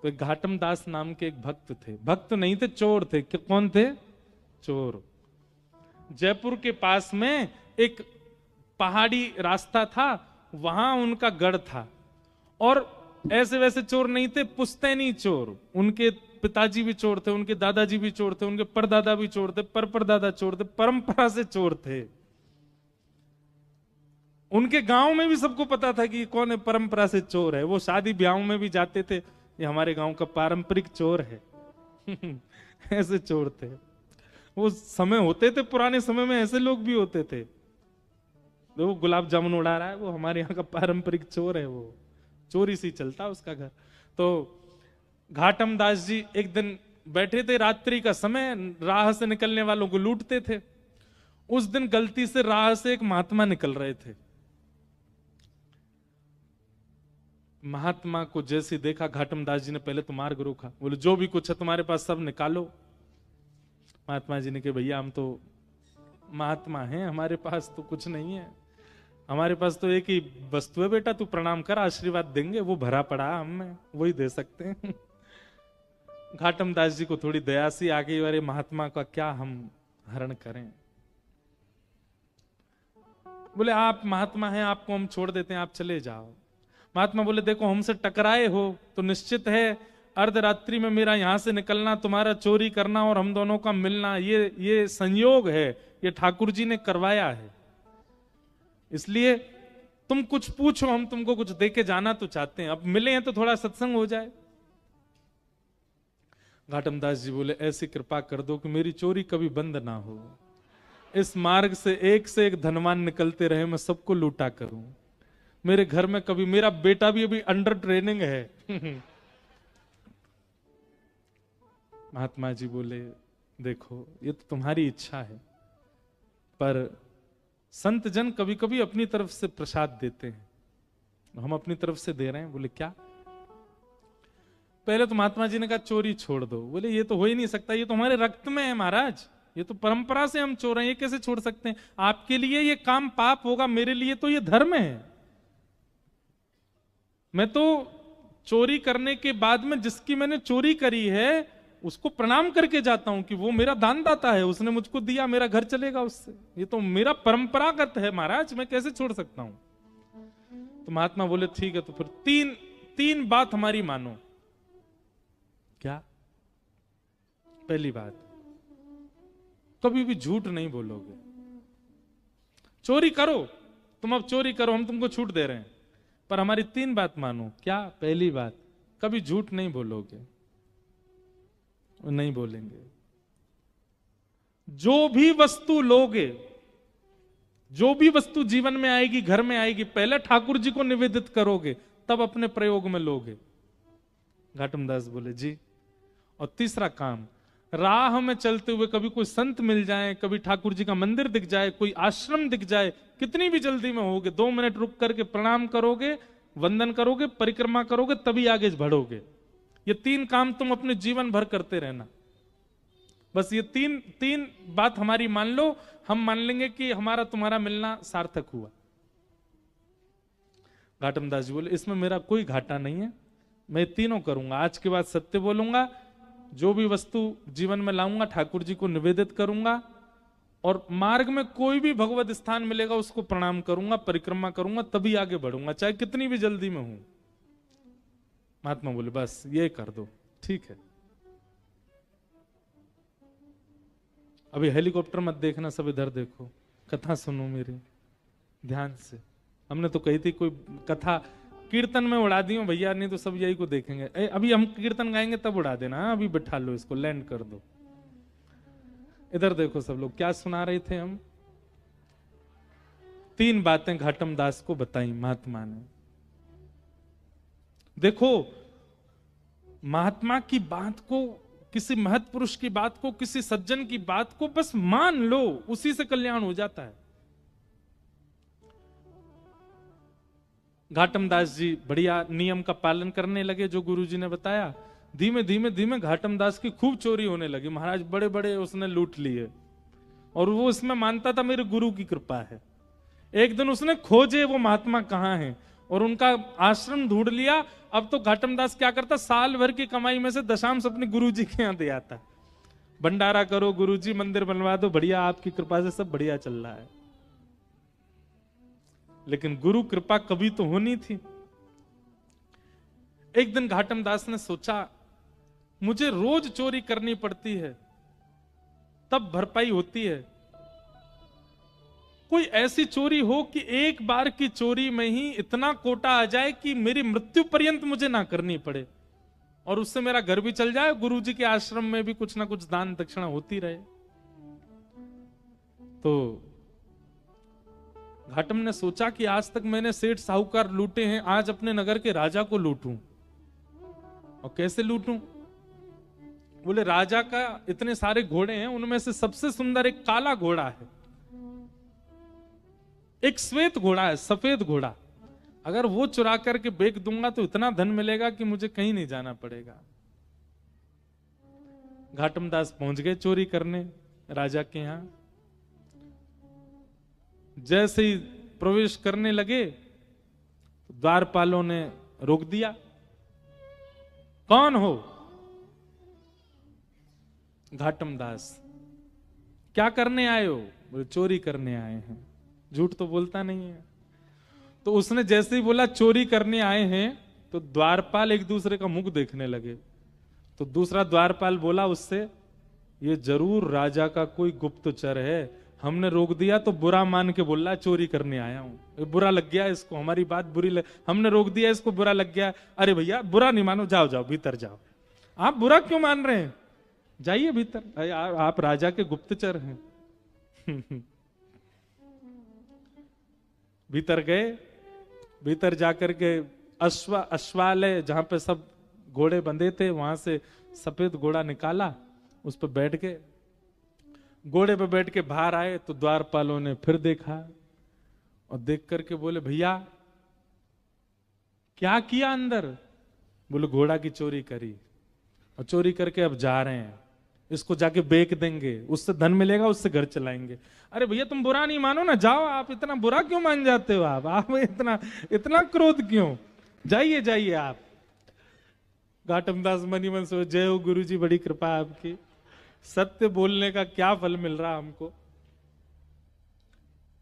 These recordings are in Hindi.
तो एक घाटम दास नाम के एक भक्त थे, भक्त नहीं थे, चोर थे। कौन थे? चोर। जयपुर के पास में एक पहाड़ी रास्ता था, वहां उनका गढ़ था। और ऐसे वैसे चोर नहीं थे, पुश्तैनी चोर। उनके पिताजी भी चोर थे, उनके दादाजी भी चोर थे, उनके परदादा भी चोर थे, परदादा चोर थे, परंपरा से चोर थे। उनके गांव में भी सबको पता था कि कौन है परंपरा से चोर है। वो शादी ब्याह में भी जाते थे, ये हमारे गांव का पारंपरिक चोर है। ऐसे चोर थे। वो समय होते थे, पुराने समय में ऐसे लोग भी होते थे। वो गुलाब जामुन उड़ा रहा है, वो हमारे यहाँ का पारंपरिक चोर है, वो चोरी से चलता उसका घर। तो घाटम दास जी एक दिन बैठे थे, रात्रि का समय, राह से निकलने वालों को लूटते थे। उस दिन गलती से राह से एक महात्मा निकल रहे थे। महात्मा को जैसे देखा, घाटम दास जी ने पहले तो मार्ग रोका, बोले जो भी कुछ है तुम्हारे पास सब निकालो। महात्मा जी ने कहा भैया हम तो महात्मा हैं, हमारे पास तो कुछ नहीं है, हमारे पास तो एक ही वस्तु है बेटा, तू प्रणाम कर, आशीर्वाद देंगे, वो भरा पड़ा हम में, वही दे सकते हैं। घाटम दास जी को थोड़ी दया सी आ गई, अरे महात्मा का क्या हम हरण करें। बोले आप महात्मा हैं, आपको हम छोड़ देते हैं, आप चले जाओ। महात्मा बोले देखो हमसे टकराए हो तो निश्चित है अर्धरात्रि में मेरा यहां से निकलना, तुम्हारा चोरी करना और हम दोनों का मिलना, ये संयोग है, ये ठाकुर जी ने करवाया है। इसलिए तुम कुछ पूछो, हम तुमको कुछ देके जाना तो चाहते हैं, अब मिले हैं तो थोड़ा सत्संग हो जाए। घाटम दास जी बोले ऐसी कृपा कर दो कि मेरी चोरी कभी बंद ना हो, इस मार्ग से एक धनवान निकलते रहे, मैं सबको लूटा करूं, मेरे घर में कभी, मेरा बेटा भी अभी अंडर ट्रेनिंग है। महात्मा जी बोले देखो ये तो तुम्हारी इच्छा है, पर संत जन कभी कभी अपनी तरफ से प्रसाद देते हैं, हम अपनी तरफ से दे रहे हैं। बोले क्या? पहले तो महात्मा जी ने कहा चोरी छोड़ दो। बोले ये तो हो ही नहीं सकता, ये तो हमारे रक्त में है महाराज, ये तो परंपरा से हम चोर हैं, ये कैसे छोड़ सकते हैं? आपके लिए ये काम पाप होगा, मेरे लिए तो ये धर्म है। मैं तो चोरी करने के बाद में जिसकी मैंने चोरी करी है उसको प्रणाम करके जाता हूं कि वो मेरा दानदाता है, उसने मुझको दिया, मेरा घर चलेगा उससे, ये तो मेरा परंपरागत है महाराज, मैं कैसे छोड़ सकता हूं? तो महात्मा बोले ठीक है, तो फिर तीन बात हमारी मानो। क्या? पहली बात, कभी भी झूठ नहीं बोलोगे। चोरी करो, तुम अब चोरी करो, हम तुमको छूट दे रहे हैं, पर हमारी 3 बात मानो। क्या? पहली बात, कभी झूठ नहीं बोलोगे। नहीं बोलेंगे। जो भी वस्तु लोगे, जो भी वस्तु जीवन में आएगी, घर में आएगी, पहले ठाकुर जी को निवेदित करोगे, तब अपने प्रयोग में लोगे। घाटम दास बोले जी। और तीसरा काम, राह में चलते हुए कभी कोई संत मिल जाए, कभी ठाकुर जी का मंदिर दिख जाए, कोई आश्रम दिख जाए, कितनी भी जल्दी में होगे, 2 मिनट रुक करके प्रणाम करोगे, वंदन करोगे, परिक्रमा करोगे, तभी आगे बढ़ोगे। ये 3 काम तुम अपने जीवन भर करते रहना। बस ये तीन बात हमारी मान लो, हम मान लेंगे कि हमारा तुम्हारा मिलना सार्थक हुआ। घाटम दास जी बोले इसमें मेरा कोई घाटा नहीं है, मैं तीनों करूंगा। आज के बाद सत्य बोलूंगा, जो भी वस्तु जीवन में लाऊंगा ठाकुर जी को निवेदित करूंगा, और मार्ग में कोई भी भगवत स्थान मिलेगा उसको प्रणाम करूंगा, परिक्रमा करूंगा, तभी आगे बढ़ूंगा, चाहे कितनी भी जल्दी में हूं। महात्मा बोले बस ये कर दो। ठीक है, अभी हेलीकॉप्टर मत देखना, सब इधर देखो, कथा सुनो मेरी ध्यान से। हमने तो कही थी कोई कथा कीर्तन में उड़ा दी हो भैया, नहीं तो सब यही को देखेंगे। अभी हम कीर्तन गाएंगे तब उड़ा देना, अभी बैठा लो इसको, लैंड कर दो। इधर देखो सब लोग, क्या सुना रहे थे हम? 3 बातें घाटम दास को बताई महात्मा ने। देखो, महात्मा की बात को, किसी महत् पुरुष की बात को, किसी सज्जन की बात को बस मान लो, उसी से कल्याण हो जाता है। घाटम दास जी बढ़िया नियम का पालन करने लगे जो गुरुजी ने बताया। धीमे धीमे घाटम दास की खूब चोरी होने लगी महाराज, बड़े बड़े उसने लूट लिए, और वो इसमें मानता था मेरे गुरु की कृपा है। एक दिन उसने खोजे वो महात्मा कहां हैं, और उनका आश्रम ढूंढ लिया। अब तो घाटम दास क्या करता, साल भर की कमाई में से दशांश अपने गुरु जी के यहाँ दे आता। भंडारा करो गुरु जी, मंदिर बनवा दो, बढ़िया आपकी कृपा से सब बढ़िया चल रहा है। लेकिन गुरु कृपा कभी तो होनी थी। एक दिन घाटम दास ने सोचा मुझे रोज चोरी करनी पड़ती है तब भरपाई होती है, कोई ऐसी चोरी हो कि एक बार की चोरी में ही इतना कोटा आ जाए कि मेरी मृत्यु पर्यंत मुझे ना करनी पड़े और उससे मेरा घर भी चल जाए, गुरु जी के आश्रम में भी कुछ ना कुछ दान दक्षिणा होती रहे। तो घाटम ने सोचा कि आज तक मैंने सेठ साहूकार लूटे हैं, आज अपने नगर के राजा को लूटूं। और कैसे लूटूं? बोले राजा का इतने सारे घोड़े हैं, उनमें से सबसे सुंदर एक काला घोड़ा है, एक श्वेत घोड़ा है, सफेद घोड़ा। अगर वो चुरा करके बेच दूंगा तो इतना धन मिलेगा कि मुझे कहीं नहीं जाना पड़ेगा। घाटम दास पहुंच गए चोरी करने राजा के यहां। जैसे ही प्रवेश करने लगे द्वारपालों ने रोक दिया। कौन हो? घाटम दास। क्या करने आए हो? बोले चोरी करने आए हैं। झूठ तो बोलता नहीं है। तो उसने जैसे ही बोला चोरी करने आए हैं तो द्वारपाल एक दूसरे का मुख देखने लगे। तो दूसरा द्वारपाल बोला उससे, ये जरूर राजा का कोई गुप्तचर है, हमने रोक दिया तो बुरा मान के बोल रहा चोरी करने आया हूं, ये बुरा लग गया इसको, हमारी बात बुरी हमने रोक दिया, इसको बुरा लग गया। अरे भैया बुरा नहीं मानो, जाओ जाओ भीतर जाओ। आप बुरा क्यों मान रहे हैं? जाइए भीतर, आप राजा के गुप्तचर हैं। भीतर गए। भीतर जाकर के अश्वालय जहां पे सब घोड़े बंधे थे वहां से सफेद घोड़ा निकाला, उस पर बैठ के घोड़े पे बैठ के बाहर आए तो द्वारपालों ने फिर देखा और देख करके बोले भैया क्या किया अंदर? बोले घोड़ा की चोरी करी और चोरी करके अब जा रहे हैं, इसको जाके बेच देंगे, उससे धन मिलेगा, उससे घर चलाएंगे। अरे भैया तुम बुरा नहीं मानो ना, जाओ। आप इतना बुरा क्यों मान जाते हो? आप इतना इतना क्रोध क्यों? जाइए जाइए आप। घाटम दास मनी मन सोचे जय हो गुरु जी, बड़ी कृपा आपकी, सत्य बोलने का क्या फल मिल रहा हमको।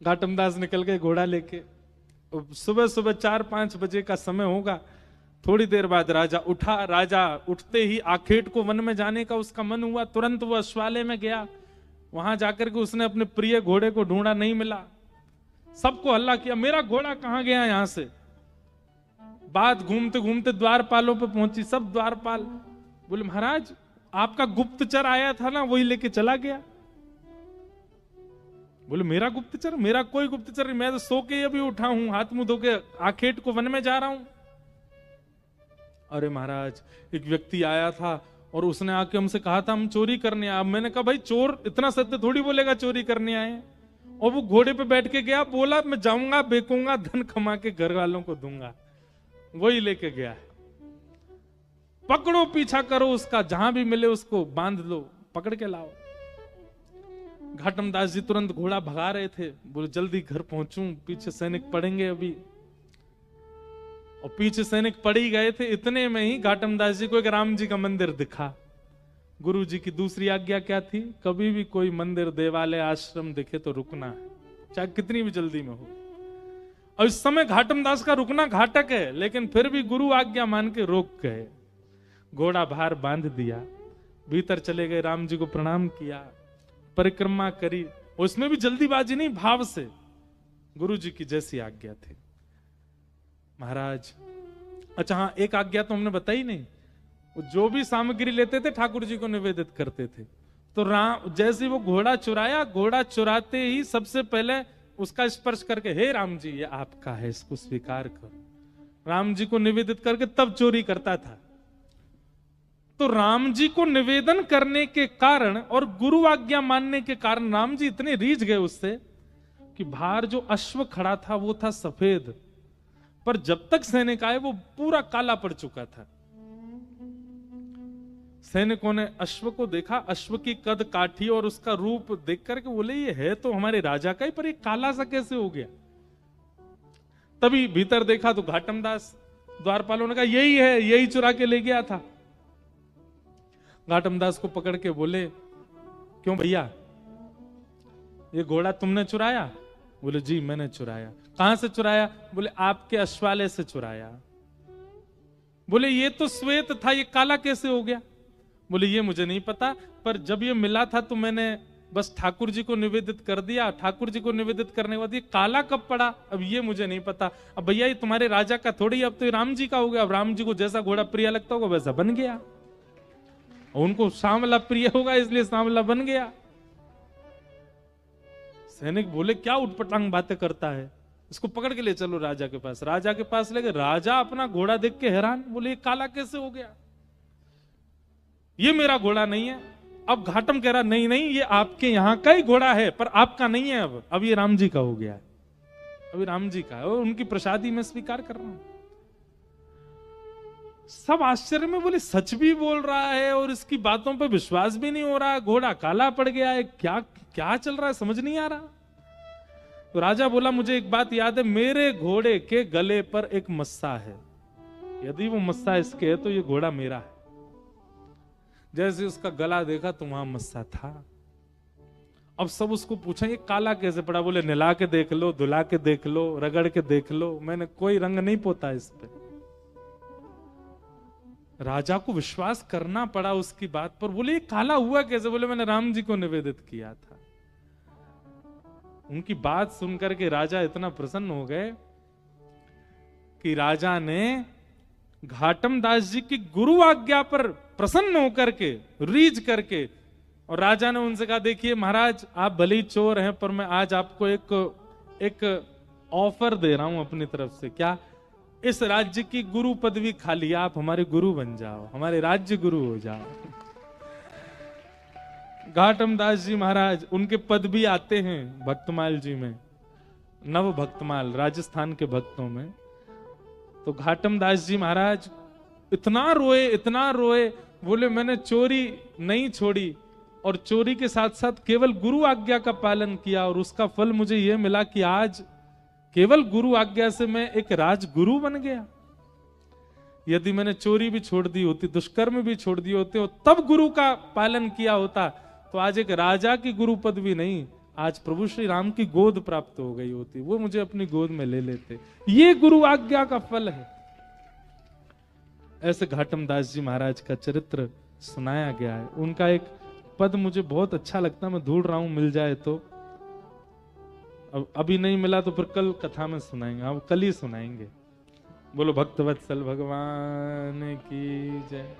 घाटम दास निकल गए घोड़ा लेके। सुबह सुबह 4-5 बजे का समय होगा। थोड़ी देर बाद राजा उठा। राजा उठते ही आखेट को वन में जाने का उसका मन हुआ। तुरंत वो अश्वालय में गया। वहां जाकर के उसने अपने प्रिय घोड़े को ढूंढा, नहीं मिला। सबको हल्ला किया, मेरा घोड़ा कहां गया यहां से। बात घूमते घूमते द्वारपालों पे पहुंची। सब द्वारपाल बोले महाराज आपका गुप्तचर आया था ना, वही लेके चला गया। बोले मेरा गुप्तचर? मेरा कोई गुप्तचर नहीं, मैं तो सो के अभी उठा हूं, हाथ मुंह धो के आखेट को वन में जा रहा हूं। अरे महाराज एक व्यक्ति आया था और उसने आके हमसे कहा था हम चोरी करने आए। मैंने कहा भाई चोर इतना सत्य थोड़ी बोलेगा चोरी करने आए। और वो घोड़े पे बैठ के गया, बोला मैं जाऊंगा, बेचूंगा, धन कमा के घर वालों को दूंगा। वही लेके गया है। पकड़ो, पीछा करो उसका, जहां भी मिले उसको बांध लो, पकड़ के लाओ। घाटम दास जी तुरंत घोड़ा भगा रहे थे। बोले जल्दी घर पहुंचूं, पीछे सैनिक पड़ेंगे अभी। और पीछे सैनिक पड़ ही गए थे। इतने में ही घाटम दास जी को एक राम जी का मंदिर दिखा। गुरु जी की दूसरी आज्ञा क्या थी? कभी भी कोई मंदिर, देवालय, आश्रम दिखे तो रुकना है, चाहे कितनी भी जल्दी में हो। और इस समय घाटम दास का रुकना घातक है, लेकिन फिर भी गुरु आज्ञा मान के रोक गए। घोड़ा बाहर बांध दिया, भीतर चले गए, राम जी को प्रणाम किया, परिक्रमा करी। उसमें भी जल्दीबाजी नहीं, भाव से गुरु जी की जैसी आज्ञा थी। महाराज अच्छा हाँ, एक आज्ञा तो हमने बताई नहीं। वो जो भी सामग्री लेते थे ठाकुर जी को निवेदित करते थे। तो राम जैसे वो घोड़ा चुराया, घोड़ा चुराते ही सबसे पहले उसका स्पर्श करके हे राम जी ये आपका है, इसको स्वीकार करो। राम जी को निवेदित करके तब चोरी करता था। तो राम जी को निवेदन करने के कारण और गुरु आज्ञा मानने के कारण राम जी इतने रीझ गए उससे कि बाहर जो अश्व खड़ा था वो था सफेद, पर जब तक सैनिक आए वो पूरा काला पड़ चुका था। सैनिकों ने अश्व को देखा, अश्व की कद काठी और उसका रूप देख करके बोले ये है तो हमारे राजा का ही, पर ये काला सा कैसे हो गया। तभी भीतर देखा तो घाटम दास, द्वारपालों ने कहा यही है, यही चुरा के ले गया था। घाटम दास को पकड़ के बोले, क्यों भैया, ये घोड़ा तुमने चुराया? बोले जी मैंने चुराया। कहां से चुराया? बोले आपके अश्वालय से चुराया। बोले ये तो श्वेत था, ये काला कैसे हो गया? बोले ये मुझे नहीं पता, पर जब ये मिला था तो मैंने बस ठाकुर जी को निवेदित कर दिया। ठाकुर जी को निवेदित करने के बाद ये काला कब पड़ा, अब ये मुझे नहीं पता। अब भैया ये तुम्हारे राजा का थोड़ी, अब तो ये राम जी का हो गया। अब राम जी को जैसा घोड़ा प्रिय लगता होगा वैसा बन गया, उनको सांवला प्रिय होगा इसलिए सांवला बन गया। सैनिक बोले क्या उटपटांग बातें करता है, इसको पकड़ के ले चलो राजा के पास। राजा के पास ले गए। राजा अपना घोड़ा देख के हैरान, बोले ये काला कैसे हो गया, ये मेरा घोड़ा नहीं है। अब घाटम कह रहा नहीं नहीं, ये आपके यहां का ही घोड़ा है पर आपका नहीं है, अब ये राम जी का हो गया है, अभी राम जी का है और उनकी प्रसादी में स्वीकार कर रहा हूं। सब आश्चर्य में बोले सच भी बोल रहा है और इसकी बातों पे विश्वास भी नहीं हो रहा, घोड़ा काला पड़ गया है, क्या क्या चल रहा है समझ नहीं आ रहा। तो राजा बोला मुझे एक बात याद है, मेरे घोड़े के गले पर एक मस्सा है, यदि वो मस्सा इसके है तो ये घोड़ा मेरा है। जैसे उसका गला देखा तो वहां मस्सा था। अब सब उसको पूछा ये काला कैसे पड़ा? बोले नहला के देख लो, धुला के देख लो, रगड़ के देख लो, मैंने कोई रंग नहीं पोता इस पे। राजा को विश्वास करना पड़ा उसकी बात पर। बोले ये काला हुआ कैसे? बोले मैंने राम जी को निवेदित किया था। उनकी बात सुनकर के राजा इतना प्रसन्न हो गए कि राजा ने घाटम दास जी की गुरु आज्ञा पर प्रसन्न होकर के, रीझ करके, और राजा ने उनसे कहा देखिए महाराज आप भले ही चोर हैं पर मैं आज आपको एक ऑफर दे रहा हूं अपनी तरफ से। क्या? इस राज्य की गुरु पदवी खाली, आप हमारे गुरु बन जाओ, हमारे राज्य गुरु हो जाओ। घाटम दास जी महाराज, उनके पद भी आते हैं भक्तमाल जी में, नव भक्तमाल राजस्थान के भक्तों में। तो घाटम दास जी महाराज इतना रोए, बोले मैंने चोरी नहीं छोड़ी और चोरी के साथ साथ केवल गुरु आज्ञा का पालन किया और उसका फल मुझे यह मिला कि आज केवल गुरु आज्ञा से मैं एक राजगुरु बन गया। यदि मैंने चोरी भी छोड़ दी होती, दुष्कर्म भी छोड़ दिए होते और तब गुरु का पालन किया होता तो आज एक राजा की गुरु पदवी नहीं, आज प्रभु श्री राम की गोद प्राप्त हो गई होती, वो मुझे अपनी गोद में ले लेते। ये गुरु आज्ञा का फल है। ऐसे घाटम दास जी महाराज का चरित्र सुनाया गया है। उनका एक पद मुझे बहुत अच्छा लगता है, मैं ढूंढ रहा हूं मिल जाए तो। अब अभी नहीं मिला तो फिर कल कथा में सुनाएंगे, हम कल ही सुनाएंगे। बोलो भक्तवत्सल भगवान की जय।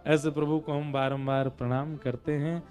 ऐसे प्रभु को हम बारंबार प्रणाम करते हैं।